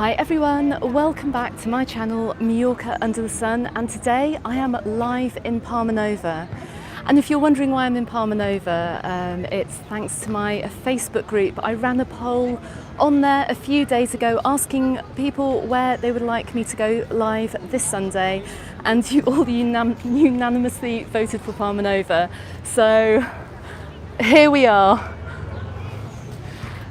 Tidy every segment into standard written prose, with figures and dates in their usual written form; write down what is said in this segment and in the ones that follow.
Hi everyone, welcome back to my channel Mallorca Under the Sun, and today I am live in Palma Nova. And if you're wondering why I'm in Palma Nova, it's thanks to my Facebook group. I ran a poll on there a few days ago asking people where they would like me to go live this Sunday, and you all unanimously voted for Palma Nova. So here we are.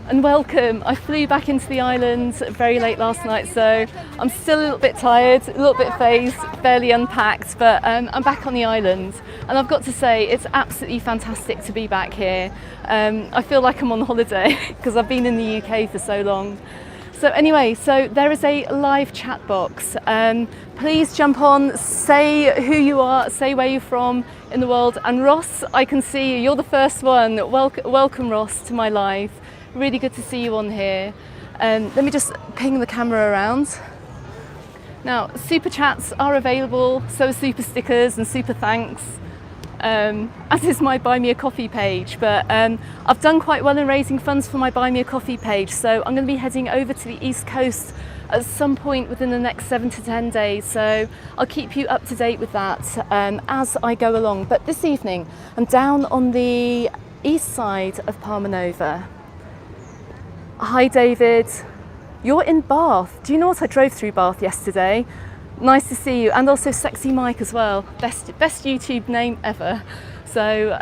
And welcome. I flew back into the island very late last night, so I'm still a little bit tired, a little bit phased, barely unpacked, but I'm back on the island. And I've got to say, it's absolutely fantastic to be back here. I feel like I'm on holiday because I've been in the UK for so long. So anyway, so there is a live chat box. Please jump on, say who you are, say where you're from in the world. And Ross, I can see you, you're the first one. Welcome Ross to my live. Really good to see you on here. Let me just ping the camera around. Now, super chats are available, so are super stickers and super thanks, as is my Buy Me a Coffee page. But I've done quite well in raising funds for my Buy Me a Coffee page, so I'm going to be heading over to the East Coast at some point within the next 7 to 10 days. So I'll keep you up to date with that as I go along. But this evening, I'm down on the east side of Palma Nova. Hi David, you're in Bath. Do you know what, I drove through Bath yesterday. Nice to see you, and also Sexy Mike as well. Best YouTube name ever. So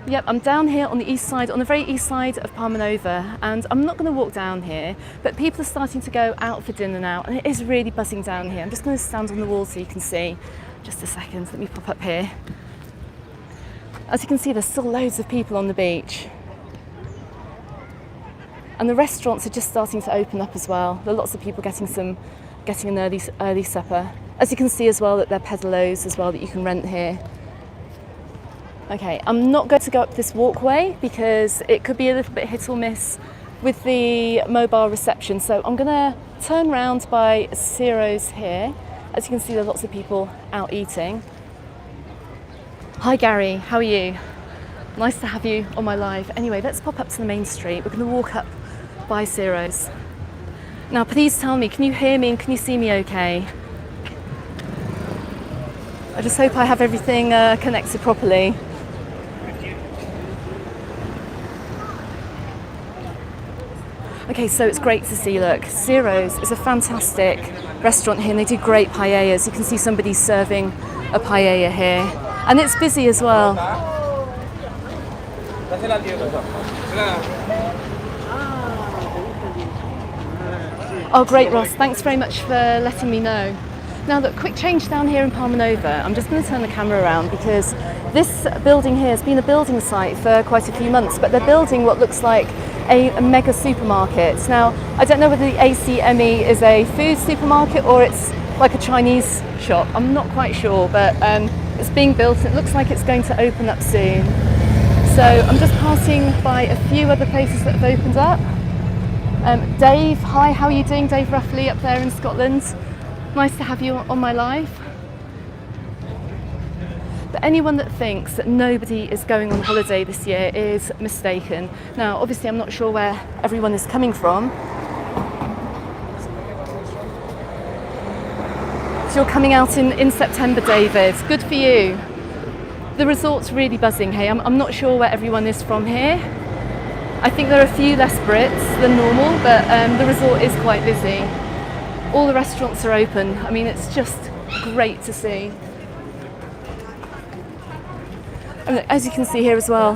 yep, I'm down here on the east side, on the very east side of Palma Nova, and I'm not going to walk down here, but people are starting to go out for dinner now, and it is really buzzing down here. I'm just going to stand on the wall so you can see. Just a second, let me pop up here. As you can see, there's still loads of people on the beach. And the restaurants are just starting to open up as well. There are lots of people getting an early supper. As you can see as well, that there are pedalos as well that you can rent here. Okay, I'm not going to go up this walkway because it could be a little bit hit or miss with the mobile reception. So I'm gonna turn round by Ciro's here. As you can see, there are lots of people out eating. Hi Gary, how are you? Nice to have you on my live. Anyway, let's pop up to the main street. We're gonna walk up by Ciro's. Now please tell me, can you hear me and can you see me okay? I just hope I have everything connected properly. Okay, so it's great to see, look, Ciro's is a fantastic restaurant here and they do great paellas. You can see somebody serving a paella here. And it's busy as well. Oh great Ross, thanks very much for letting me know. Now look, quick change down here in Palma Nova. I'm just going to turn the camera around because this building here has been a building site for quite a few months, but they're building what looks like a mega supermarket. Now, I don't know whether the ACME is a food supermarket or it's like a Chinese shop. I'm not quite sure, but it's being built and it looks like it's going to open up soon. So I'm just passing by a few other places that have opened up. Dave, hi, how are you doing, Dave Ruffley up there in Scotland? Nice to have you on my live. But anyone that thinks that nobody is going on holiday this year is mistaken. Now, obviously, I'm not sure where everyone is coming from. So you're coming out in September, David. Good for you. The resort's really buzzing here. I'm not sure where everyone is from here. I think there are a few less Brits than normal, but the resort is quite busy. All the restaurants are open. I mean, it's just great to see. And as you can see here as well,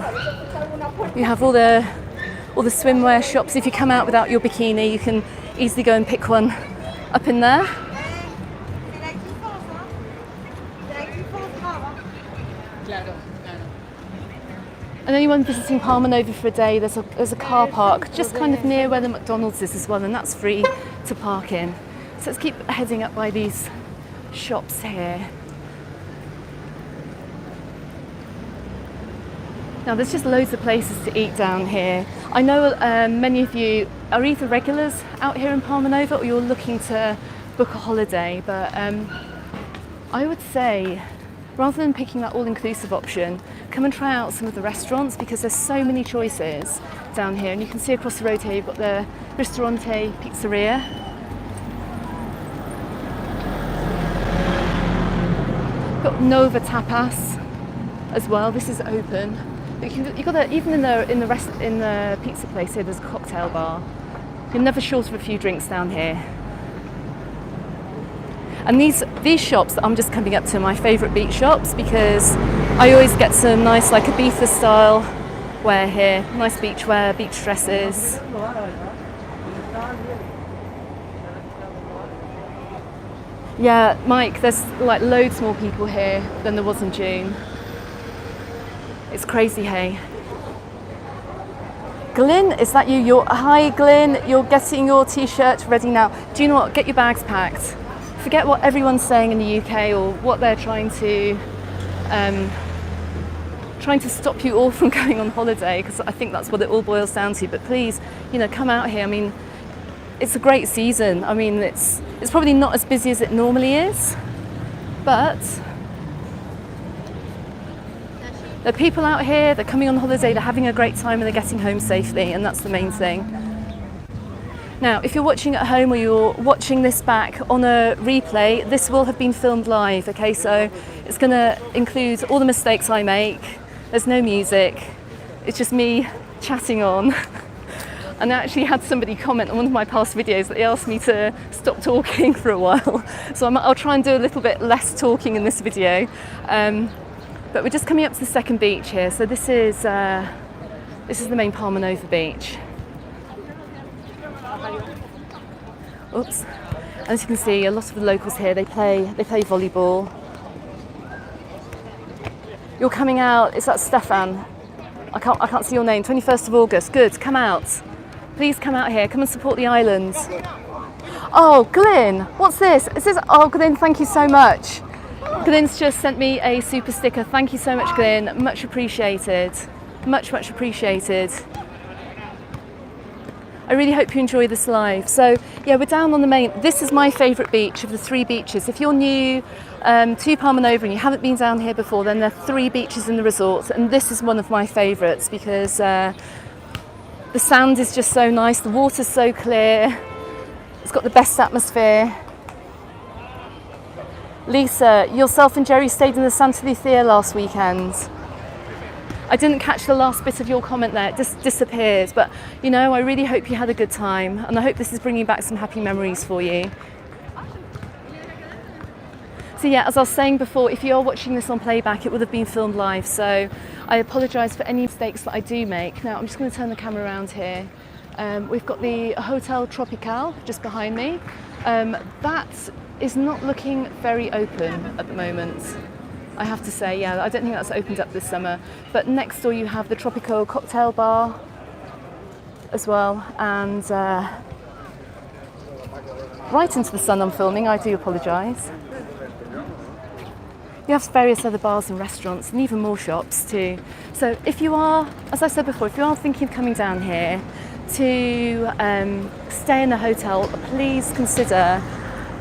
you have all the swimwear shops. If you come out without your bikini, you can easily go and pick one up in there. And anyone visiting Palma Nova for a day, there's a car park just kind of near where the McDonald's is as well, and that's free to park in. So let's keep heading up by these shops here. Now there's just loads of places to eat down here. I know many of you are either regulars out here in Palma Nova or you're looking to book a holiday, but I would say, rather than picking that all-inclusive option, come and try out some of the restaurants because there's so many choices down here. And you can see across the road here, you've got the Ristorante Pizzeria. got Nova Tapas as well. This is open. You got even in the pizza place here, there's a cocktail bar. You're never short of a few drinks down here. And these shops that I'm just coming up to are my favourite beach shops, because I always get some nice, like Ibiza style wear here. Nice beach wear, beach dresses. Yeah, Mike, there's like loads more people here than there was in June. It's crazy, hey. Glyn, is that you? Hi, Glyn. You're getting your t-shirt ready now. Do you know what? Get your bags packed. Forget what everyone's saying in the UK or what they're trying to stop you all from going on holiday, because I think that's what it all boils down to. But please, come out here. I mean, it's a great season. I mean, it's probably not as busy as it normally is, but there are people out here, they're coming on holiday, they're having a great time, and they're getting home safely, and that's the main thing. Now, if you're watching at home or you're watching this back on a replay, this will have been filmed live, okay? So it's going to include all the mistakes I make. There's no music. It's just me chatting on. And I actually had somebody comment on one of my past videos that they asked me to stop talking for a while. So I'll try and do a little bit less talking in this video. But we're just coming up to the second beach here. So this is the main Palma Nova beach. Oops. As you can see, a lot of the locals here, they play volleyball. You're coming out, is that Stefan? I can't see your name. 21st of August. Good, come out. Please come out here. Come and support the island. Oh, Glyn, what's this? Oh, Glyn, thank you so much. Glyn's just sent me a super sticker. Thank you so much, Glyn. Much appreciated. Much appreciated. I really hope you enjoy this live. So yeah, we're down on the main. This is my favourite beach of the three beaches. If you're new to Palma Nova and you haven't been down here before, then there are three beaches in the resort, and this is one of my favourites because the sand is just so nice, the water's so clear, it's got the best atmosphere. Lisa, yourself and Jerry stayed in the Santa Lucia last weekend. I didn't catch the last bit of your comment there, it just disappeared. But I really hope you had a good time, and I hope this is bringing back some happy memories for you. So yeah, as I was saying before, if you are watching this on playback, it would have been filmed live. So I apologise for any mistakes that I do make. Now I'm just going to turn the camera around here. We've got the Hotel Tropical just behind me. That is not looking very open at the moment, I have to say. Yeah, I don't think that's opened up this summer. But next door you have the Tropical cocktail bar as well, and right into the sun I'm filming, I do apologise. You have various other bars and restaurants and even more shops too. So if you are, as I said before, if you are thinking of coming down here to stay in a hotel, please consider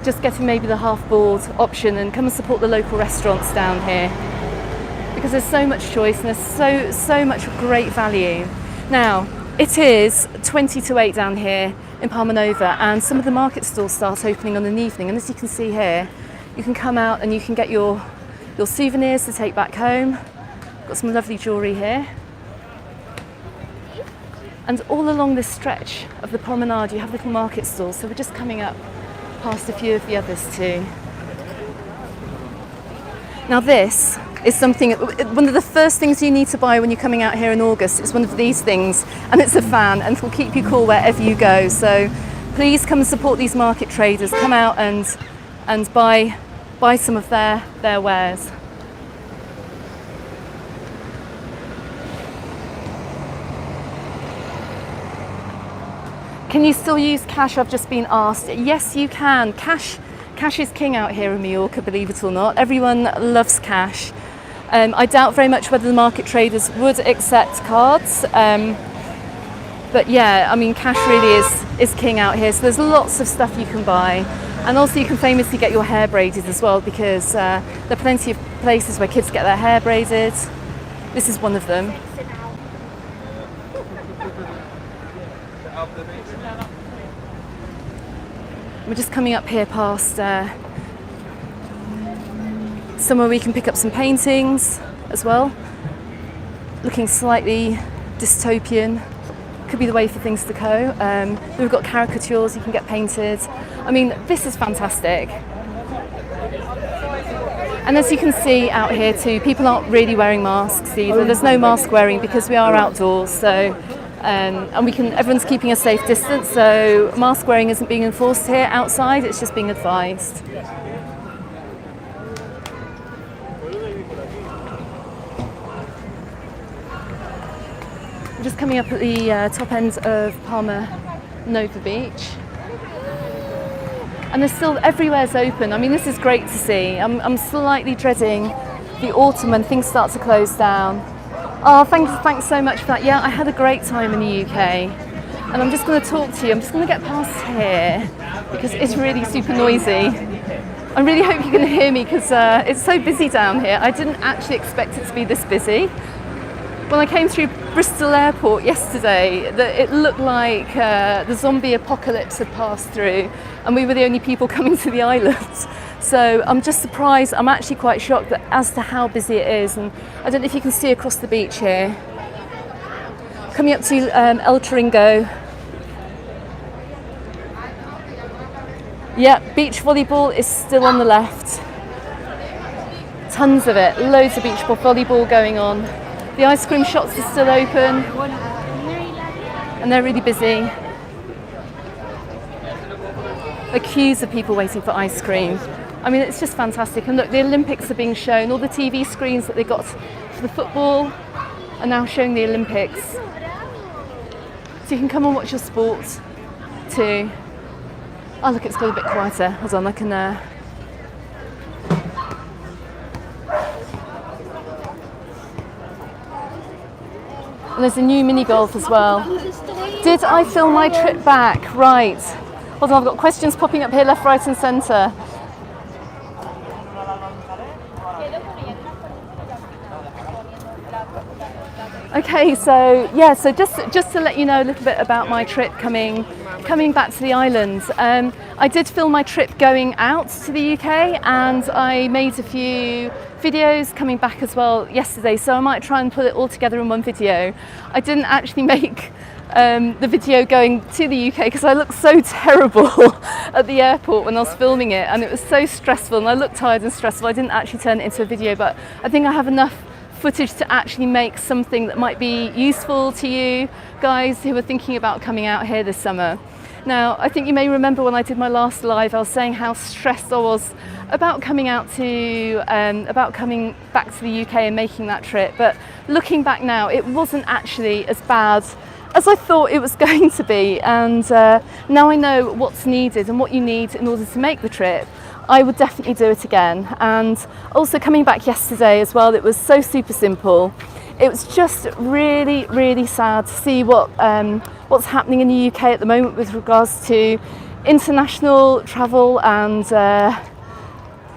just getting maybe the half-board option and come and support the local restaurants down here, because there's so much choice and there's so much great value. Now, it is 20 to 8 down here in Palma Nova, and some of the market stalls start opening on an evening, and as you can see here, you can come out and you can get your souvenirs to take back home. Got some lovely jewellery here. And all along this stretch of the promenade you have little market stalls, so we're just coming up past a few of the others too. Now this is something, one of the first things you need to buy when you're coming out here in August. It's one of these things, and it's a fan, and it will keep you cool wherever you go. So please come and support these market traders. Come out and buy some of their wares. Can you still use cash? I've just been asked. Yes, you can. Cash is king out here in Mallorca, believe it or not. Everyone loves cash. I doubt very much whether the market traders would accept cards. But yeah, I mean, cash really is king out here. So there's lots of stuff you can buy. And also you can famously get your hair braided as well, because there are plenty of places where kids get their hair braided. This is one of them. We're just coming up here past somewhere we can pick up some paintings as well. Looking slightly dystopian. Could be the way for things to go. We've got caricatures you can get painted. I mean, this is fantastic. And as you can see out here too, people aren't really wearing masks either. There's no mask wearing because we are outdoors, so and everyone's keeping a safe distance, so mask wearing isn't being enforced here outside, it's just being advised. I'm just coming up at the top end of Palma Nova beach. And there's still, everywhere's open. I mean, this is great to see. I'm slightly dreading the autumn when things start to close down. Oh, thanks so much for that. Yeah, I had a great time in the UK. And I'm just going to talk to you. I'm just going to get past here because it's really super noisy. I really hope you can hear me because it's so busy down here. I didn't actually expect it to be this busy. When I came through Bristol Airport yesterday, it looked like the zombie apocalypse had passed through and we were the only people coming to the island. So I'm just surprised, I'm actually quite shocked as to how busy it is. And I don't know if you can see across the beach here. Coming up to El Taringo. Yeah, beach volleyball is still on the left. Tons of it, loads of beach volleyball going on. The ice cream shops are still open and they're really busy. The queues of people waiting for ice cream. I mean, it's just fantastic. And look, the Olympics are being shown. All the TV screens that they got for the football are now showing the Olympics. So you can come and watch your sport too. Oh look, it's got a bit quieter. Hold on, I can... And there's a new mini golf as well. Did I film my trip back? Right. Hold on, I've got questions popping up here, left, right and centre. Okay, so yeah, so just to let you know a little bit about my trip coming back to the island. I did film my trip going out to the UK and I made a few videos coming back as well yesterday, so I might try and put it all together in one video. I didn't actually make the video going to the UK because I looked so terrible at the airport when I was filming it and it was so stressful and I looked tired and stressful. I didn't actually turn it into a video, but I think I have enough footage to actually make something that might be useful to you guys who are thinking about coming out here this summer. Now, I think you may remember when I did my last live, I was saying how stressed I was about coming back to the UK and making that trip. But looking back now, it wasn't actually as bad as I thought it was going to be. And now I know what's needed and what you need in order to make the trip. I would definitely do it again. And also coming back yesterday as well, it was so super simple. It was just really, really sad to see what's happening in the UK at the moment with regards to international travel and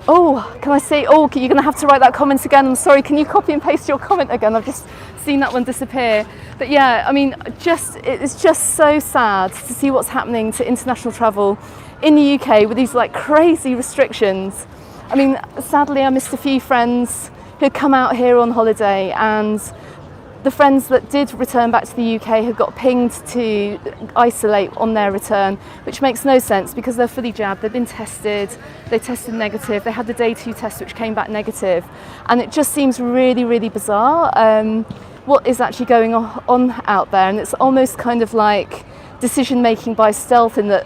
oh, can I say, oh, you're going to have to write that comment again. I'm sorry, can you copy and paste your comment again? I've just seen that one disappear. But yeah, I mean, it's just so sad to see what's happening to international travel in the UK with these like crazy restrictions. I mean, sadly, I missed a few friends who'd come out here on holiday, and the friends that did return back to the UK had got pinged to isolate on their return, which makes no sense because they're fully jabbed, they've been tested, they tested negative, they had the day 2 test which came back negative, and it just seems really, really bizarre what is actually going on out there, and it's almost kind of like decision making by stealth in that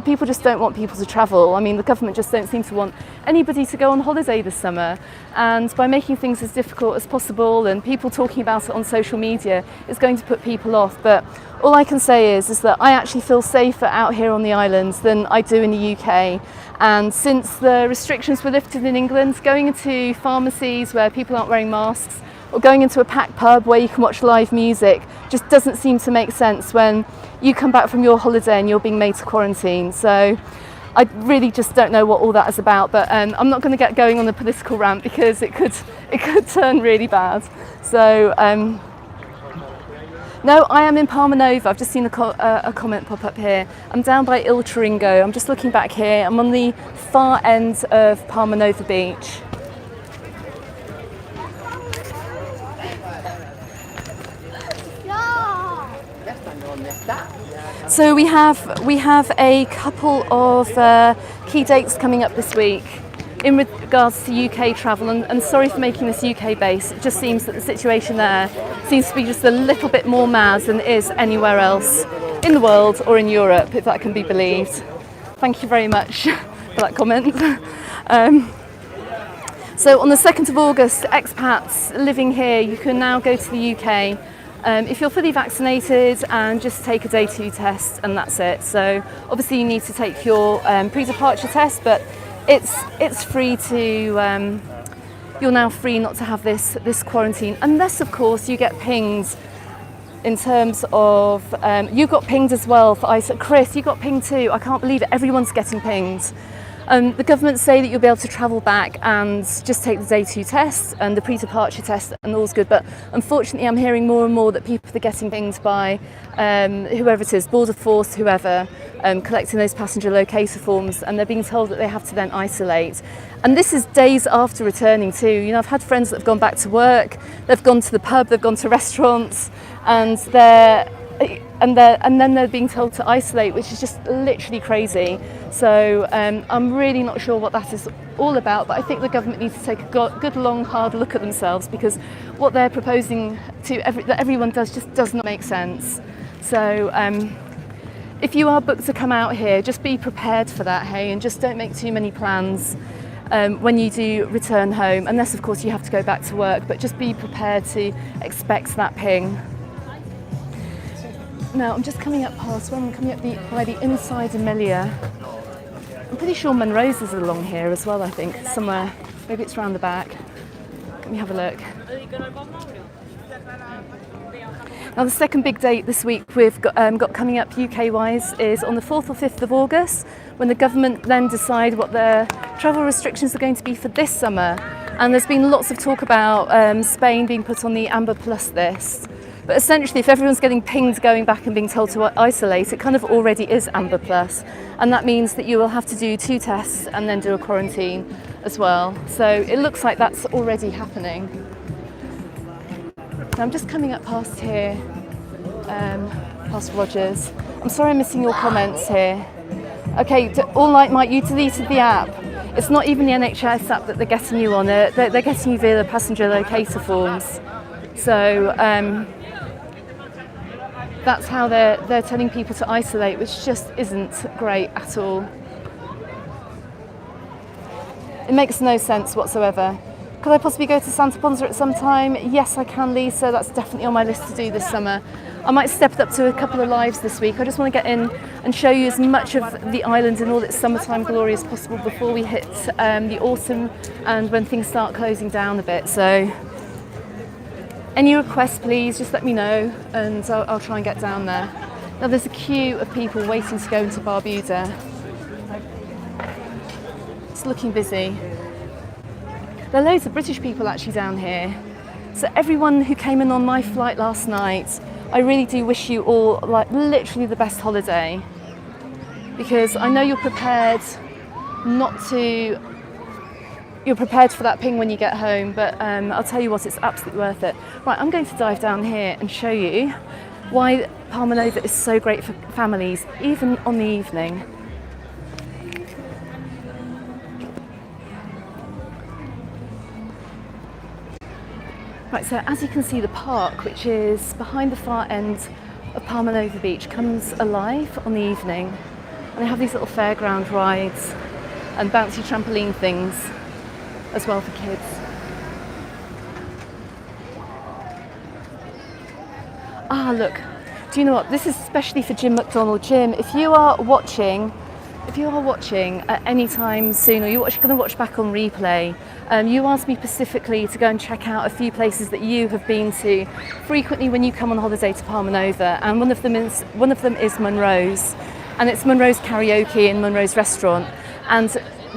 people just don't want people to travel. I mean, the government just don't seem to want anybody to go on holiday this summer, and by making things as difficult as possible and people talking about it on social media is going to put people off. But all I can say is that I actually feel safer out here on the islands than I do in the UK. And since the restrictions were lifted in England, going into pharmacies where people aren't wearing masks or going into a packed pub where you can watch live music just doesn't seem to make sense when you come back from your holiday and you're being made to quarantine. So I really just don't know what all that is about, but I'm not going to get going on the political rant because it could turn really bad. So no, I am in Palma Nova. I've just seen a comment pop up here. I'm down by Il Taringo. I'm just looking back here. I'm on the far end of Palma Nova beach. So we have a couple of key dates coming up this week in regards to UK travel, and sorry for making this UK based. It just seems that the situation there seems to be just a little bit more mad than it is anywhere else in the world or in Europe, if that can be believed. Thank you very much for that comment. So on the 2nd of August, expats living here, you can now go to the UK if you're fully vaccinated and just take a day 2 test, and that's it. So obviously you need to take your pre-departure test, but it's free to, you're now free not to have this quarantine, unless of course you get pinged in terms of, you got pinged as well for ISO. Chris, you got pinged too. I can't believe it, everyone's getting pinged. The government say that you'll be able to travel back and just take the day 2 test and the pre-departure test, and all's good. But unfortunately, I'm hearing more and more that people are getting pinged by whoever it is, border force, whoever, collecting those passenger locator forms, and they're being told that they have to then isolate. And this is days after returning too. You know, I've had friends that have gone back to work, they've gone to the pub, they've gone to restaurants, and then they're being told to isolate, which is just literally crazy. So I'm really not sure what that is all about, but I think the government needs to take a good long hard look at themselves, because what they're proposing that everyone does just does not make sense. So if you are booked to come out here, just be prepared for that, hey, and just don't make too many plans when you do return home, unless of course you have to go back to work, but just be prepared to expect that ping. Now I'm just coming up past, I'm coming up by the inside Emilia. I'm pretty sure Monroe's is along here as well, I think, somewhere. Maybe it's round the back. Let me have a look. Now the second big date this week we've got coming up UK-wise is on the 4th or 5th of August, when the government then decide what their travel restrictions are going to be for this summer. And there's been lots of talk about Spain being put on the Amber Plus list. But essentially, if everyone's getting pinged going back and being told to isolate, it kind of already is Amber Plus. And that means that you will have to do 2 tests and then do a quarantine as well. So it looks like that's already happening. Now I'm just coming up past here, past Rogers. I'm sorry I'm missing your comments here. Okay, all night, Mike, you deleted the app. It's not even the NHS app that they're getting you on. They're getting you via the passenger locator forms. So that's how they're telling people to isolate, which just isn't great at all. It makes no sense whatsoever. Could I possibly go to Santa Ponsa at some time? Yes, I can, Lisa. That's definitely on my list to do this summer. I might step it up to a couple of lives this week. I just want to get in and show you as much of the island in all its summertime glory as possible before we hit the autumn and when things start closing down a bit. So any requests, please, just let me know and I'll try and get down there. Now there's a queue of people waiting to go into Barbuda. It's looking busy. There are loads of British people actually down here. So everyone who came in on my flight last night, I really do wish you all like literally the best holiday, because I know you're prepared you're prepared for that ping when you get home, but I'll tell you what, it's absolutely worth it. Right, I'm going to dive down here and show you why Palma Nova is so great for families, even on the evening. Right, so as you can see, the park, which is behind the far end of Palma Nova Beach, comes alive on the evening. And they have these little fairground rides and bouncy trampoline things as well for kids. Ah, look, do you know what? This is especially for Jim McDonald. Jim, if you are watching at any time soon, or you're going to watch back on replay, you asked me specifically to go and check out a few places that you have been to frequently when you come on holiday to Palma Nova, and one of them is Monroe's, and it's Monroe's Karaoke in Monroe's restaurant. And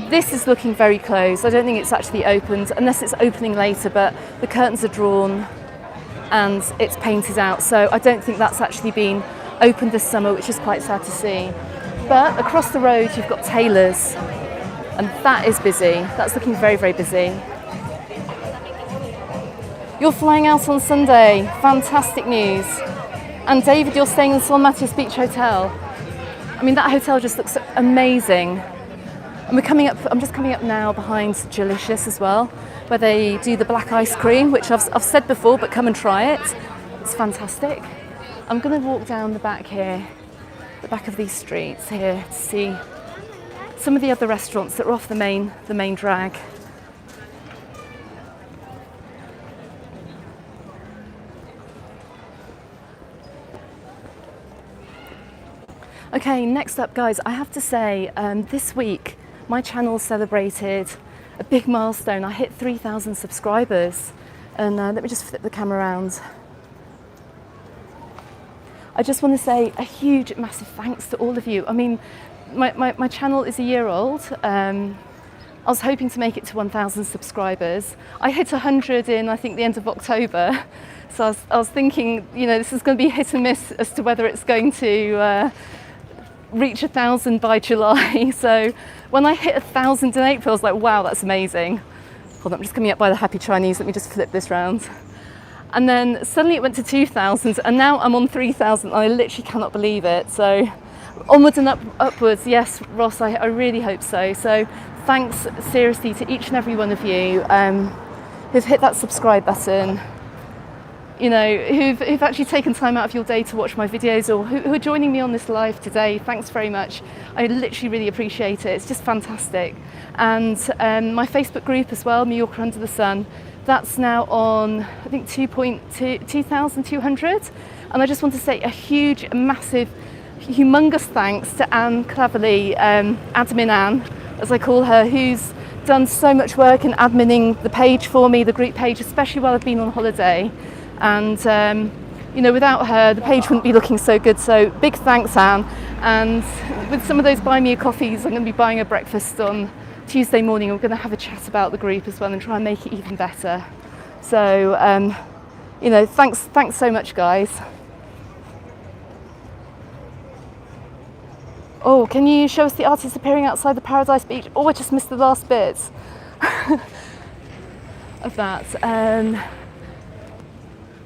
this is looking very closed. I don't think it's actually opened, unless it's opening later, but the curtains are drawn and it's painted out. So I don't think that's actually been opened this summer, which is quite sad to see. But across the road, you've got Taylor's, and that is busy. That's looking very, very busy. You're flying out on Sunday. Fantastic news. And David, you're staying in the Son Matias Beach Hotel. I mean, that hotel just looks amazing. And I'm just coming up now behind Delicious as well, where they do the black ice cream, which I've said before, but come and try it. It's fantastic. I'm going to walk down the back here, the back of these streets here, to see some of the other restaurants that are off the main drag. Okay, next up, guys, I have to say, this week my channel celebrated a big milestone. I hit 3,000 subscribers, and let me just flip the camera around. I just want to say a huge, massive thanks to all of you. I mean, my channel is a year old. I was hoping to make it to 1,000 subscribers. I hit 100 in, I think, the end of October. So I was thinking, you know, this is going to be hit and miss as to whether it's going to reach 1,000 by July. So when I hit 1,000 in April, I was like, wow, that's amazing. Hold on, I'm just coming up by the Happy Chinese. Let me just flip this round. And then suddenly it went to 2,000, and now I'm on 3,000. I literally cannot believe it. So onwards and upwards. Yes, Ross, I really hope so. So thanks seriously to each and every one of you who've hit that subscribe button, you know, who've actually taken time out of your day to watch my videos, or who are joining me on this live today. Thanks very much. I literally really appreciate it. It's just fantastic. And my Facebook group as well, Mallorca Under the Sun, that's now on, I think, 2,200. And I just want to say a huge, massive, humongous thanks to Anne Cleverly, admin Anne, as I call her, who's done so much work in adminning the page for me, the group page, especially while I've been on holiday. And you know, without her, the page wouldn't be looking so good. So big thanks, Anne. And with some of those buy me a coffees, I'm going to be buying a breakfast on Tuesday morning. We're going to have a chat about the group as well and try and make it even better. So you know, thanks so much, guys. Oh, can you show us the artists appearing outside the Paradise Beach? Oh, I just missed the last bit of that.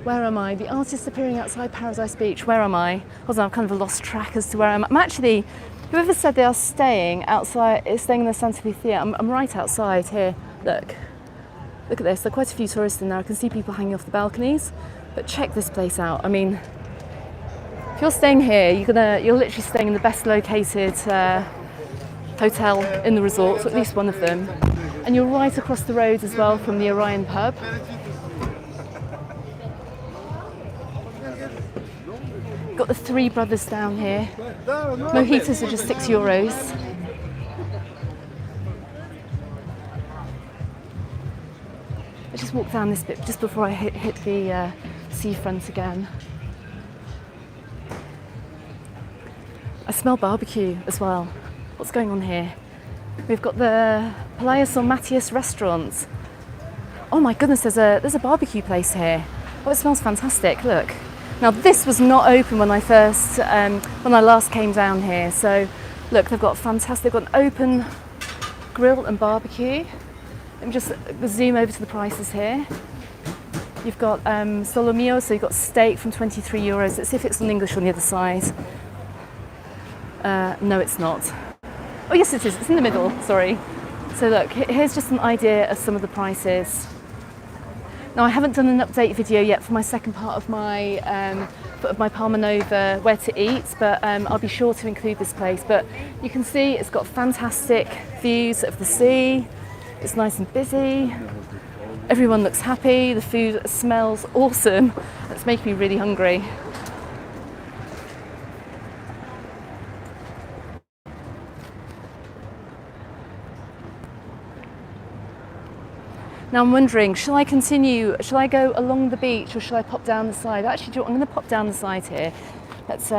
Where am I? The artists appearing outside Paradise Beach. Where am I? Hold on, I've kind of lost track as to where I'm actually, whoever said they are staying outside, is staying in the Santa Lucia. I'm right outside here. Look at this. There are quite a few tourists in there. I can see people hanging off the balconies. But check this place out. I mean, if you're staying here, you're literally staying in the best located hotel in the resort, or at least one of them. And you're right across the road as well from the Orion pub. Got the Three Brothers down here. Mojitos are just €6. I just walked down this bit just before I hit the seafront again. I smell barbecue as well. What's going on here? We've got the Son Matias restaurant. Oh my goodness, there's a barbecue place here. Oh, it smells fantastic. Look. Now this was not open when I last came down here. So look, they've got fantastic, they've got an open grill and barbecue. Let me just zoom over to the prices here. You've got solomillo, so you've got steak from €23. Let's see if it's in English on the other side. No, it's not. Oh yes, it is. It's in the middle. Sorry. So look, here's just an idea of some of the prices. Now I haven't done an update video yet for my second part of my Palma Nova where to eat, but I'll be sure to include this place. But you can see it's got fantastic views of the sea. It's nice and busy. Everyone looks happy. The food smells awesome. It's making me really hungry. Now I'm wondering, shall I continue? Shall I go along the beach or shall I pop down the side? Actually, I'm going to pop down the side here. Let's.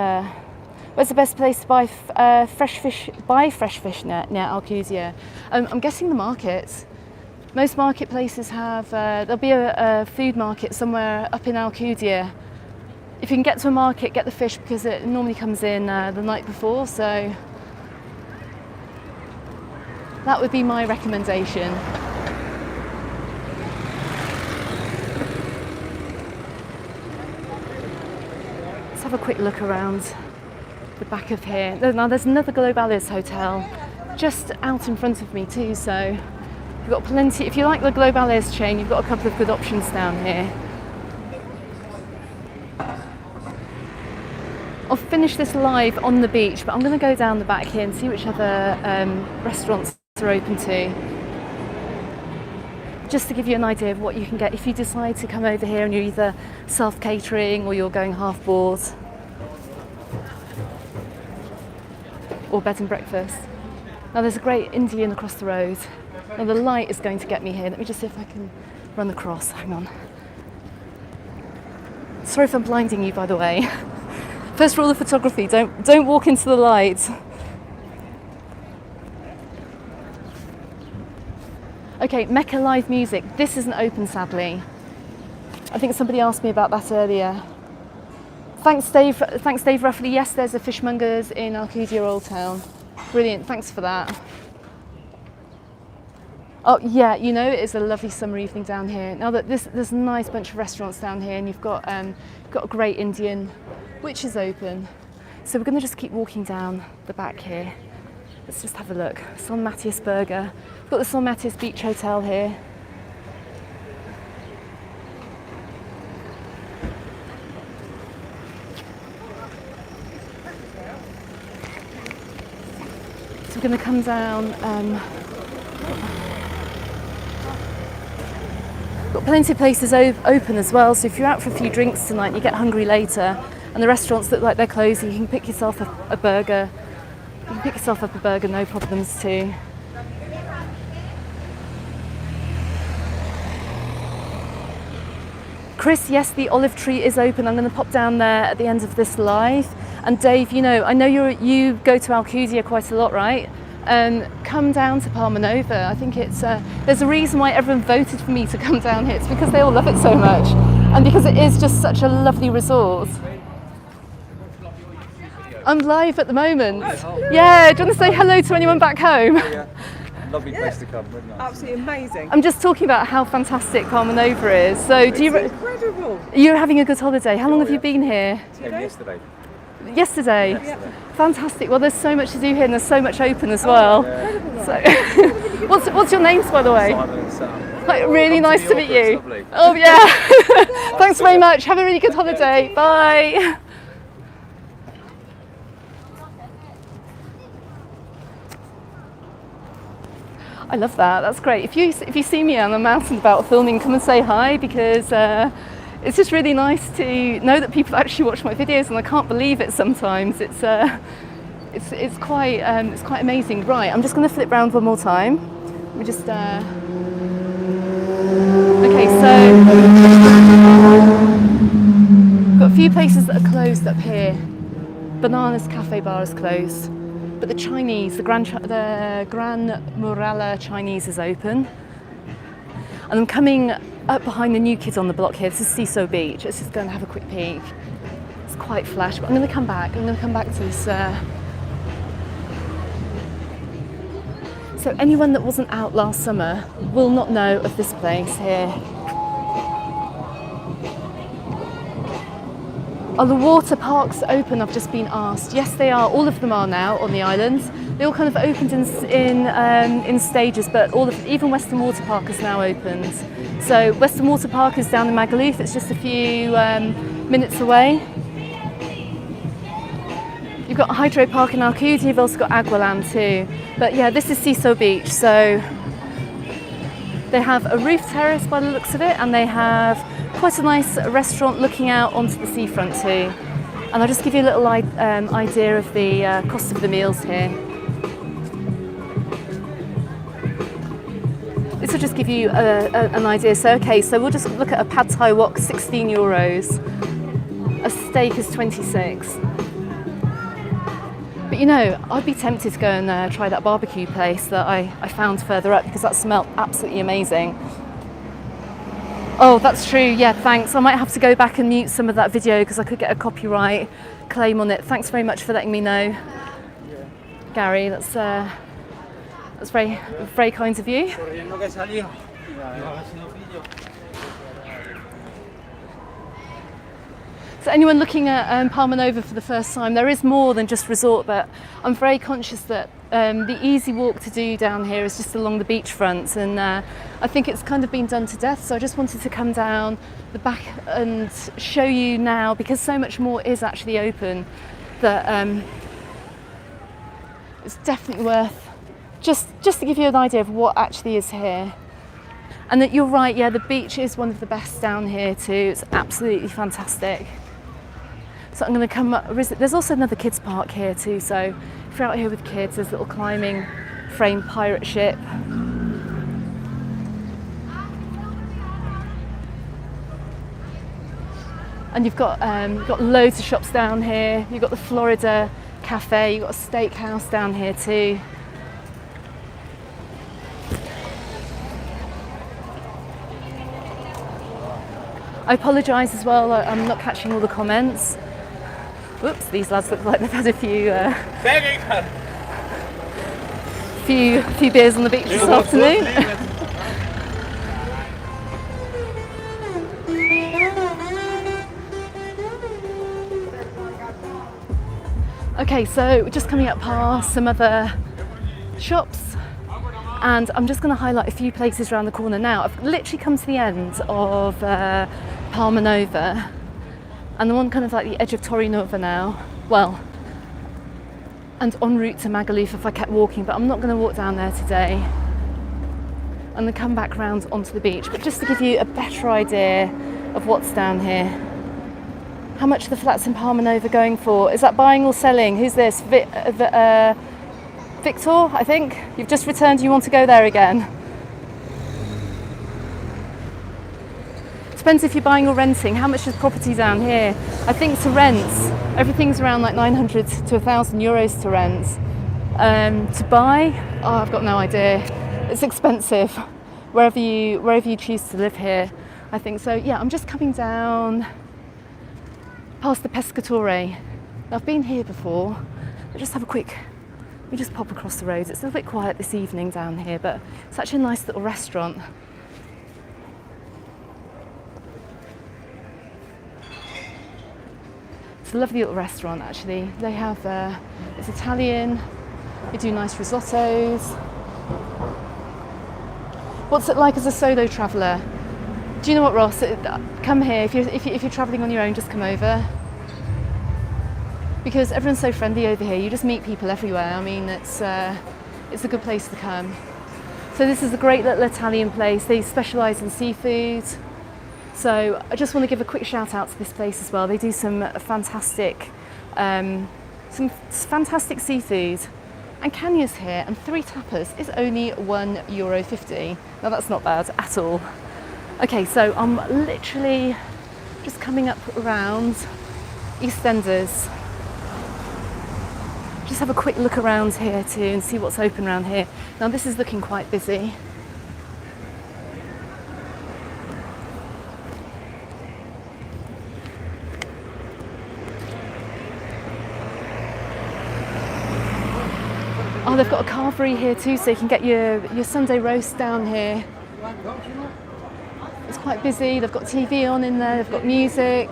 Where's the best place to buy fresh fish? Buy fresh fish near Alcudia. I'm guessing the market. Most marketplaces have. There'll be a food market somewhere up in Alcudia. If you can get to a market, get the fish because it normally comes in the night before. So that would be my recommendation. have a quick look around the back of here. Now there's another Globales hotel just out in front of me too, so you've got plenty. If you like the Globales chain, you've got a couple of good options down here. I'll finish this live on the beach, but I'm going to go down the back here and see which other restaurants are open to. Just to give you an idea of what you can get if you decide to come over here and you're either self-catering or you're going half-board or bed and breakfast. Now there's a great Indian across the road. Now the light is going to get me here. Let me just see if I can run across. Hang on. Sorry if I'm blinding you, by the way. First rule of photography, don't walk into the light. Okay, Mecca live music. This isn't open, sadly. I think somebody asked me about that earlier. Thanks, Dave. Thanks, Dave. Roughly, yes, there's a fishmongers in Alcudia Old Town. Brilliant. Thanks for that. Oh yeah, you know, it is a lovely summer evening down here. Now that there's a nice bunch of restaurants down here, and you've got a great Indian, which is open. So we're going to just keep walking down the back here. Let's just have a look. Son Matias Burger. We've got the Son Matias Beach Hotel here. So we're going to come down. Got plenty of places open as well. So if you're out for a few drinks tonight and you get hungry later, and the restaurants look like they're closing, you can pick yourself up a burger. You can pick yourself up a burger, no problems too. Chris, yes, the Olive Tree is open. I'm going to pop down there at the end of this live. And Dave, you know, I know you go to Alcudia quite a lot, right? Come down to Palma Nova. I think it's there's a reason why everyone voted for me to come down here. It's because they all love it so much, and because it is just such a lovely resort. I'm live at the moment. Yeah, do you want to say hello to anyone back home? Yeah. Lovely place to come, really nice. Absolutely amazing. I'm just talking about how fantastic Palma Nova is. So, Incredible. You're having a good holiday. How long have you been here? Came yesterday. Yesterday. Yesterday. Fantastic. Well, there's so much to do here, and there's so much open as well. So, what's your names, by the way? Simon and Sam. Like, really nice to meet you. Lovely. Oh yeah. Thanks very much. Have a really good holiday. Bye. I love that. That's great. If you see me on a mountain about filming, come and say hi, because it's just really nice to know that people actually watch my videos, and I can't believe it sometimes. It's quite amazing. Right, I'm just going to flip round one more time. Let me just okay, so got a few places that are closed up here. Bananas Cafe Bar is closed. But the Chinese, the Gran Muralla Chinese is open. And I'm coming up behind the new kids on the block here. This is Siso Beach. Let's just go and have a quick peek. It's quite flash, but I'm going to come back. I'm going to come back to this. So anyone that wasn't out last summer will not know of this place here. Are the water parks open? I've just been asked. Yes, they are. All of them are now on the island. They all kind of opened in stages, but even Western Water Park is now opened. So Western Water Park is down in Magaluf. It's just a few minutes away. You've got Hydro Park in Alcudia. You've also got Agualand too. But yeah, this is Siso Beach. So they have a roof terrace by the looks of it, and they have quite a nice restaurant looking out onto the seafront too. And I'll just give you a little idea of the cost of the meals here. This will just give you an idea. So okay, so we'll just look at a pad thai wok, 16 euros. A steak is 26. But you know, I'd be tempted to go and try that barbecue place that I found further up, because that smelled absolutely amazing. Oh, that's true. Yeah, thanks. I might have to go back and mute some of that video because I could get a copyright claim on it. Thanks very much for letting me know, Gary. That's very, very kind of you. So anyone looking at Palma Nova for the first time, there is more than just resort, but I'm very conscious that the easy walk to do down here is just along the beachfront, and I think it's kind of been done to death. So I just wanted to come down the back and show you now, because so much more is actually open, that it's definitely worth just to give you an idea of what actually is here. And that you're right, yeah, the beach is one of the best down here too. It's absolutely fantastic. So I'm going to come up, there's also another kids park here too, so if you're out here with kids, there's a little climbing frame pirate ship. And you've got loads of shops down here. You've got the Florida Cafe, you've got a steakhouse down here too. I apologise as well, I'm not catching all the comments. Whoops, these lads look like they've had a few beers on the beach this afternoon. Okay, so we're just coming up past some other shops, and I'm just going to highlight a few places around the corner now. I've literally come to the end of Palma Nova, and I'm on kind of like the edge of Porto Novo now. Well, and en route to Magaluf if I kept walking, but I'm not going to walk down there today. I'm going to come back round onto the beach, but just to give you a better idea of what's down here. How much are the flats in Palma Nova going for? Is that buying or selling? Who's this? Victor, I think? You've just returned, you want to go there again? Depends if you're buying or renting. How much is property down here? I think to rent, everything's around like 900 to 1,000 euros to rent. To buy, oh, I've got no idea. It's expensive wherever you choose to live here, I think. So yeah, I'm just coming down past the Pescatore. Now, I've been here before. I'll just have a quick, we just pop across the road. It's a little bit quiet this evening down here, but it's actually a nice little restaurant. It's a lovely little restaurant actually. They have, it's Italian, they do nice risottos. What's it like as a solo traveller? Do you know what, Ross? Come here, if you're travelling on your own, just come over. Because everyone's so friendly over here, you just meet people everywhere. I mean, it's a good place to come. So this is a great little Italian place. They specialise in seafood. So I just want to give a quick shout out to this place as well. They do some fantastic seafood. And Canya's here, and 3 tapas is only €1.50. Now that's not bad at all. Okay, so I'm literally just coming up around EastEnders. Just have a quick look around here too and see what's open around here. Now this is looking quite busy. Oh, they've got a carvery here too, so you can get your Sunday roast down here. It's quite busy. They've got TV on in there, they've got music.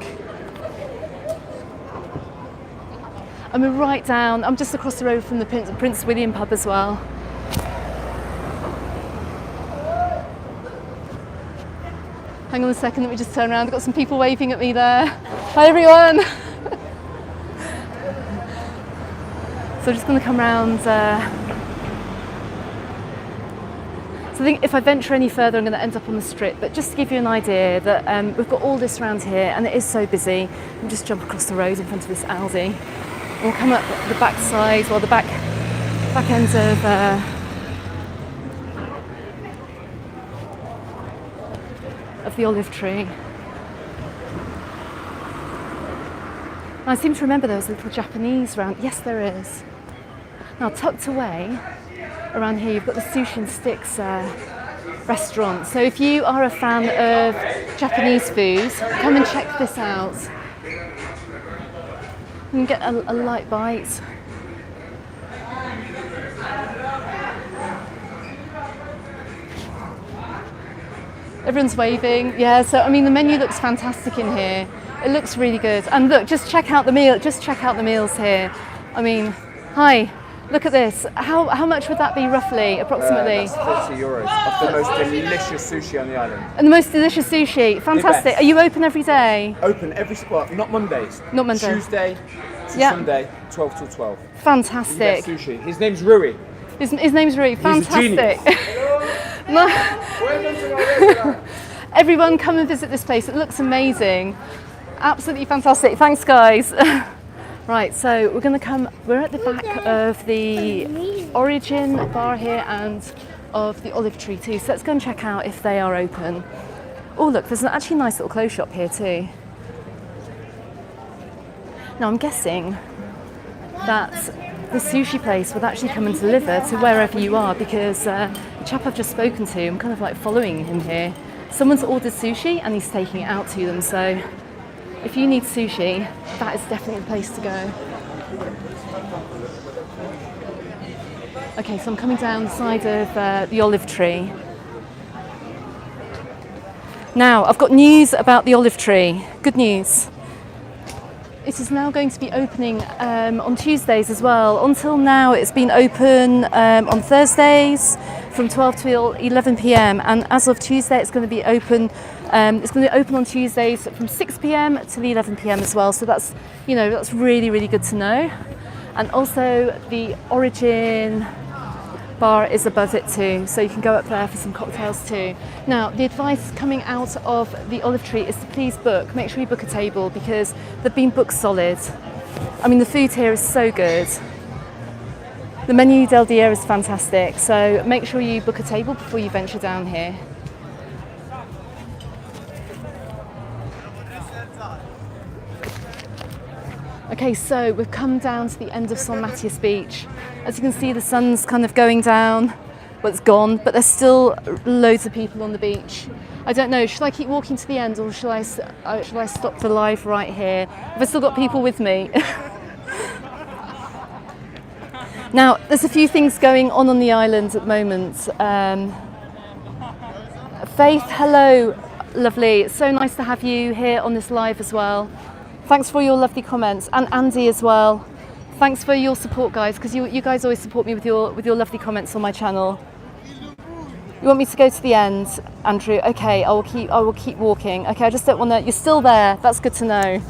And we're right down, I'm just across the road from the Prince William pub as well. Hang on a second, let me just turn around. I've got some people waving at me there. Hi everyone. So I'm just going to come round. So I think if I venture any further, I'm going to end up on the strip. But just to give you an idea that we've got all this around here, and it is so busy. We'll just jump across the road in front of this Aldi. We'll come up the back side, well, the back end of the olive tree. I seem to remember there was a little Japanese around. Yes, there is. Now, tucked away around here, you've got the Sushi and Sticks restaurant. So if you are a fan of Japanese food, come and check this out. You can get a light bite. Everyone's waving. Yeah, so I mean the menu looks fantastic in here. It looks really good. And look, just check out the meal. Just check out the meals here. I mean, hi. Look at this. How much would that be roughly, approximately? That's €40 of the most delicious sushi on the island. And the most delicious sushi. Fantastic. best. Are you open every day? Open every not Mondays. Not Monday. Tuesday to Yeah. Sunday, 12 till 12. Fantastic. Best sushi. His name's Rui. His name's Rui. Fantastic. Everyone come and visit this place. It looks amazing. Absolutely fantastic. Thanks, guys. Right, so we're at the back of the Origin bar here and of the Olive Tree too. So let's go and check out if they are open. Oh look, there's an actually nice little clothes shop here too. Now I'm guessing that the sushi place would actually come and deliver to wherever you are, because the chap I've just spoken to, I'm kind of like following him here. Someone's ordered sushi and he's taking it out to them, so if you need sushi, that is definitely the place to go. Okay, so I'm coming down the side of the Olive Tree. Now, I've got news about the Olive Tree. Good news. It is now going to be opening on Tuesdays as well. Until now, it's been open on Thursdays from 12 till 11 p.m. And as of Tuesday, it's going to be open. It's going to be open on Tuesdays from 6 p.m. till 11 p.m. as well. So that's really, really good to know. And also the Origin bar is above it too, so you can go up there for some cocktails too. Now, the advice coming out of the Olive Tree is to please book. Make sure you book a table because they've been booked solid. I mean, the food here is so good. The menu del dia is fantastic, so make sure you book a table before you venture down here. Okay, so we've come down to the end of Son Matias beach. As you can see, the sun's kind of going down. Well, it's gone, but there's still loads of people on the beach. I don't know, should I keep walking to the end or shall I stop the live right here? Have I still got people with me? Now, there's a few things going on the island at the moment. Faith, hello, lovely. It's so nice to have you here on this live as well. Thanks for your lovely comments, and Andy as well. Thanks for your support, guys, because you guys always support me with your lovely comments on my channel. You want me to go to the end, Andrew? Okay, I will keep walking. Okay, I just don't want to. You're still there. That's good to know.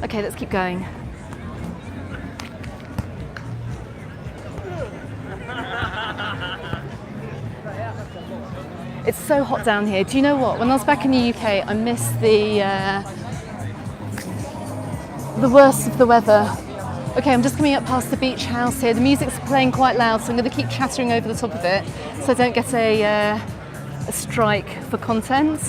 Okay, let's keep going. It's so hot down here. Do you know what? When I was back in the UK, I missed the worst of the weather. Okay, I'm just coming up past the beach house here. The music's playing quite loud, so I'm going to keep chattering over the top of it so I don't get a strike for content.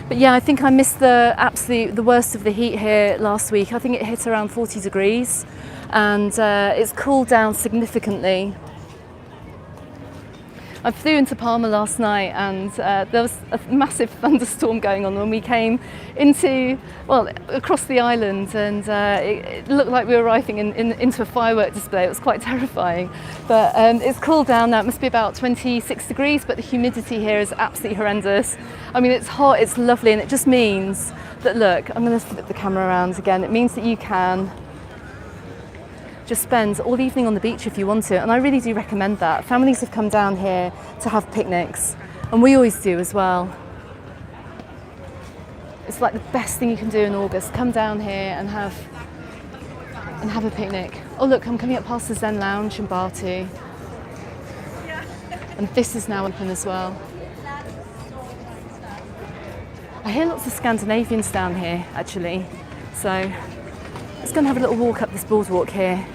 But yeah, I think I missed the worst of the heat here last week. I think it hit around 40 degrees and it's cooled down significantly. I flew into Palma last night and there was a massive thunderstorm going on when we came across the island, and it looked like we were arriving into a firework display. It was quite terrifying, but it's cooled down now. It must be about 26 degrees, but the humidity here is absolutely horrendous. I mean, it's hot, it's lovely, and it just means that, look, I'm going to flip the camera around again. It means that you can just spend all evening on the beach if you want to, and I really do recommend that. Families have come down here to have picnics, and we always do as well. It's like the best thing you can do in August. Come down here and have a picnic. Oh look, I'm coming up past the Zen Lounge and bar too, and this is now open as well. I hear lots of Scandinavians down here actually, so let's go and have a little walk up this boardwalk here.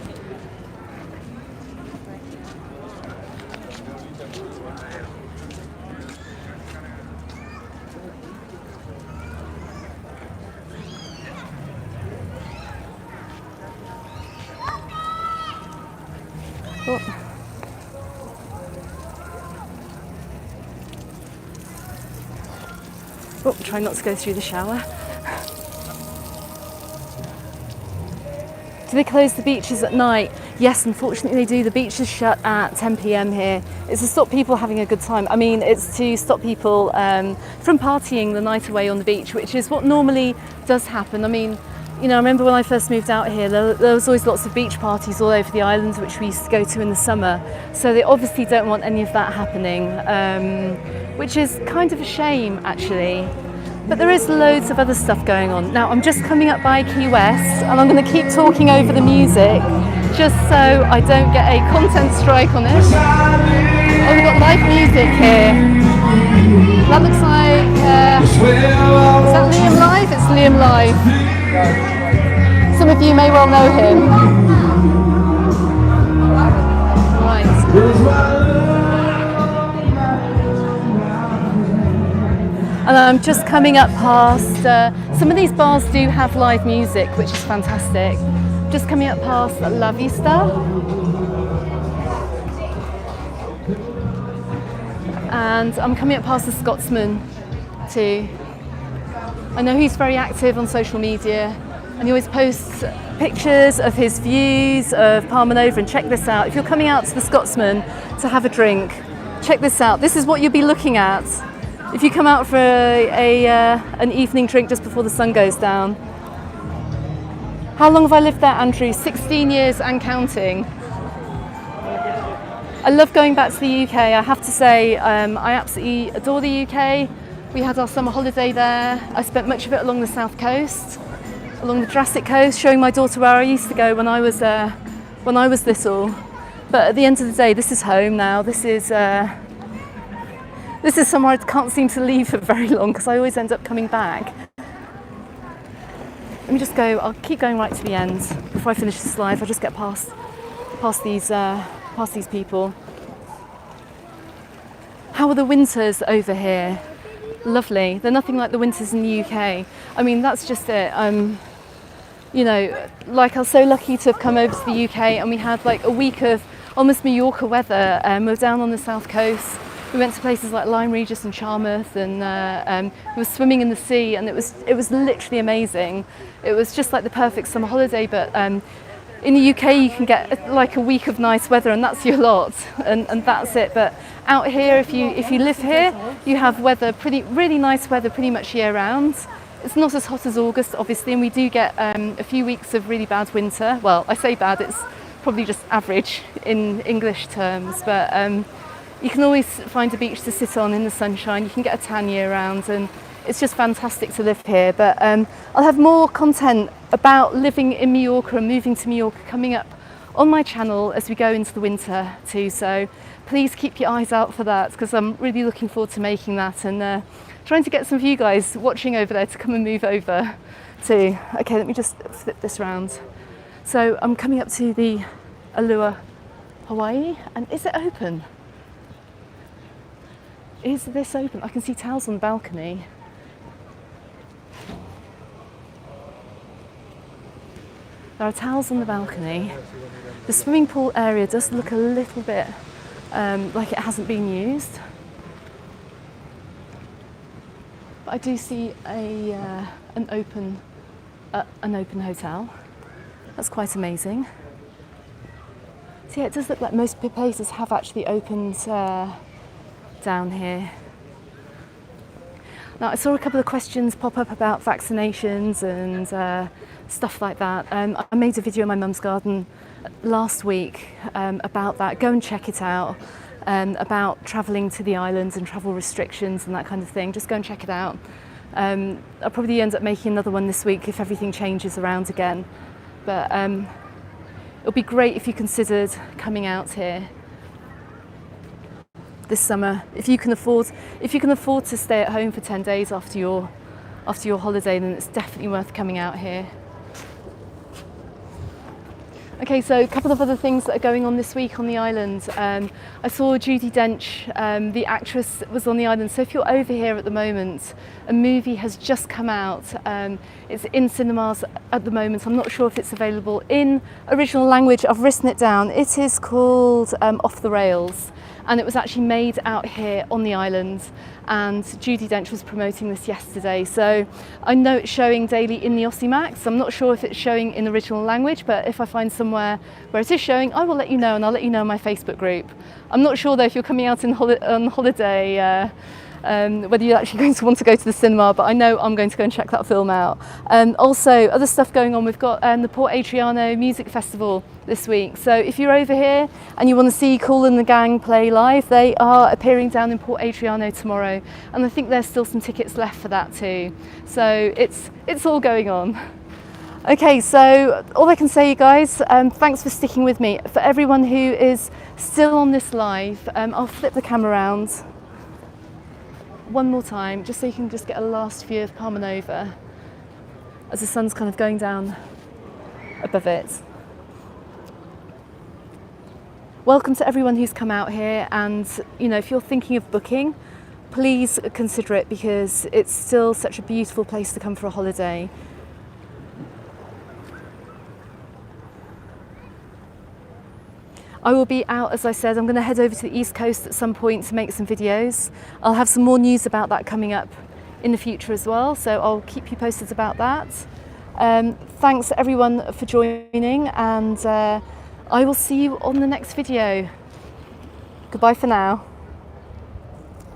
Try not to go through the shower. Do they close the beaches at night? Yes, unfortunately they do. The beach is shut at 10 p.m. here. It's to stop people having a good time. I mean, it's to stop people from partying the night away on the beach, which is what normally does happen. I mean, you know, I remember when I first moved out here, there was always lots of beach parties all over the island, which we used to go to in the summer. So they obviously don't want any of that happening, which is kind of a shame, actually. But there is loads of other stuff going on. Now, I'm just coming up by Key West, and I'm going to keep talking over the music, just so I don't get a content strike on it. Oh, we've got live music here. That looks like, is that Liam Live? It's Liam Live. Some of you may well know him. Right. And I'm just coming up past, some of these bars do have live music, which is fantastic. Just coming up past La Vista. And I'm coming up past the Scotsman too. I know he's very active on social media, and he always posts pictures of his views of Palma Nova. And check this out, if you're coming out to the Scotsman to have a drink, check this out. This is what you'll be looking at if you come out for an evening drink just before the sun goes down. How long have I lived there, Andrew? 16 years and counting. I love going back to the UK. I have to say, I absolutely adore the UK. We had our summer holiday there. I spent much of it along the south coast, along the Jurassic Coast, showing my daughter where I used to go when I was little. But at the end of the day, this is home now. This is somewhere I can't seem to leave for very long because I always end up coming back. Let me just go, I'll keep going right to the end before I finish this live. I'll just get past these people. How are the winters over here? Lovely. They're nothing like the winters in the UK. I mean, that's just it. You know, like I was so lucky to have come over to the UK, and we had like a week of almost Mallorca weather. We're down on the south coast. We went to places like Lyme Regis and Charmouth, and we were swimming in the sea, and it was literally amazing. It was just like the perfect summer holiday. But in the UK, you can get like a week of nice weather, and that's your lot, and that's it. But out here, if you live here, you have really nice weather pretty much year round. It's not as hot as August, obviously, and we do get a few weeks of really bad winter. Well, I say bad; it's probably just average in English terms, but. You can always find a beach to sit on in the sunshine. You can get a tan year round, and it's just fantastic to live here. But I'll have more content about living in Mallorca and moving to Mallorca coming up on my channel as we go into the winter too. So please keep your eyes out for that, because I'm really looking forward to making that and trying to get some of you guys watching over there to come and move over too. Okay, let me just flip this round. So I'm coming up to the Alua Hawaii, and is it open? Is this open? I can see towels on the balcony. There are towels on the balcony. The swimming pool area does look a little bit like it hasn't been used. But I do see an open hotel. That's quite amazing. So yeah, it does look like most places have actually opened down here. Now, I saw a couple of questions pop up about vaccinations and stuff like that. I made a video in my mum's garden last week about that. Go and check it out, about travelling to the islands and travel restrictions and that kind of thing. Just go and check it out. I'll probably end up making another one this week if everything changes around again. But it'll be great if you considered coming out here this summer, if you can afford to stay at home for 10 days after your holiday, then it's definitely worth coming out here. Okay, so a couple of other things that are going on this week on the island. I saw Judi Dench, the actress, was on the island. So if you're over here at the moment, a movie has just come out. It's in cinemas at the moment. I'm not sure if it's available in original language. I've written it down. It is called Off the Rails. and it was actually made out here on the island, and Judi Dench was promoting this yesterday. So I know it's showing daily in the Aussie Max. I'm not sure if it's showing in the original language, but if I find somewhere where it is showing, I will let you know, and I'll let you know in my Facebook group. I'm not sure though if you're coming out on holiday, whether you're actually going to want to go to the cinema, but I know I'm going to go and check that film out. Also, other stuff going on, we've got the Port Adriano Music Festival this week. So if you're over here and you want to see Kool and the Gang play live, they are appearing down in Port Adriano tomorrow, and I think there's still some tickets left for that too. So it's all going on. Okay, so all I can say, you guys, thanks for sticking with me. For everyone who is still on this live, I'll flip the camera around one more time, just so you can just get a last view of Palma Nova as the sun's kind of going down above it. Welcome to everyone who's come out here, and you know, if you're thinking of booking, please consider it, because it's still such a beautiful place to come for a holiday. I will be out, as I said. I'm going to head over to the East Coast at some point to make some videos. I'll have some more news about that coming up in the future as well, so I'll keep you posted about that. Thanks everyone for joining, and I will see you on the next video. Goodbye for now.